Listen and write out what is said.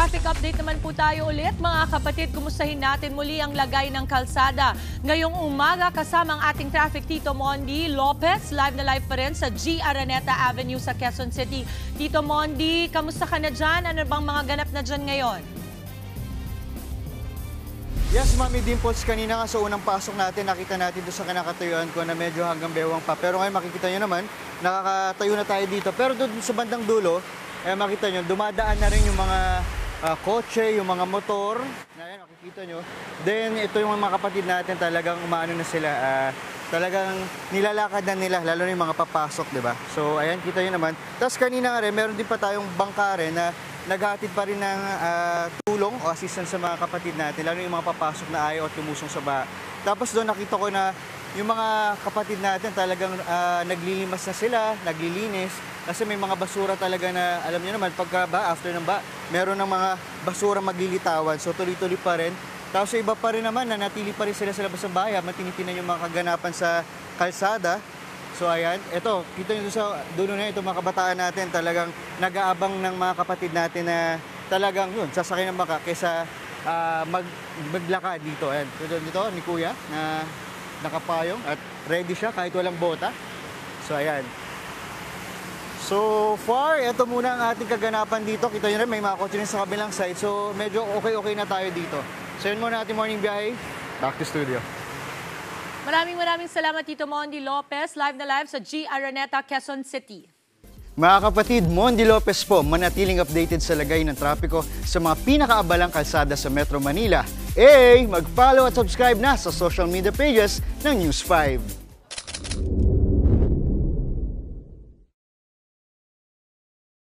traffic update naman po tayo ulit. Mga kapatid, kumustahin natin muli ang lagay ng kalsada. Ngayong umaga kasama ang ating traffic Tito Mondi Lopez. Live na live pa rin sa G. Araneta Avenue sa Quezon City. Tito Mondi, kamusta ka na dyan? Ano bang mga ganap na dyan ngayon? Yes, Mami Dimples, kanina nga sa unang pasok natin, nakita natin doon sa kinakatayuan ko na medyo hanggang bewang pa. Pero ngayon makikita nyo naman, nakakatayo na tayo dito. Pero doon sa bandang dulo, makita nyo, dumadaan na rin yung mga kotse, yung mga motor. Ayan, makikita nyo. Then, ito yung mga kapatid natin, talagang umaano na sila. Talagang nilalakad na nila, lalo na yung mga papasok, di ba? So, ayan, kita nyo naman. Tapos kanina nga rin, meron din pa tayong bangka rin na naghahatid pa rin ng tulong o assistance sa mga kapatid natin, lalo yung mga papasok na ayaw at lumusong sa baha. Tapos doon nakita ko na yung mga kapatid natin talagang naglilimas na sila, naglilinis, kasi may mga basura talaga na, alam niyo naman, pagka ba, after ng ba, meron ng mga basura maglilitawan, so tuloy-tuloy pa rin. Tapos iba pa rin naman, nanatili pa rin sila sa labas ng bahay, matinitingnan yung mga kaganapan sa kalsada. So ayan, ito, kita nyo sa dulo na ito, mga kabataan natin talagang nag-aabang ng mga kapatid natin na talagang yun, sasakay ng baka kaysa maglakad dito. Ayan, dito ni Kuya na nakapayong at ready siya kahit walang bota. So ayan. So far, ito muna ang ating kaganapan dito. Kita nyo rin, may mga kotse rin sa kabilang side. So medyo okay na tayo dito. So yun muna ating morning biyahe. Back to studio. Maraming salamat, Tito Mondi Lopez. Live na live sa G. Araneta, Quezon City. Mga kapatid, Mondi Lopez po, manatiling updated sa lagay ng trapiko sa mga pinakaabalang kalsada sa Metro Manila. Mag-follow at subscribe na sa social media pages ng News 5.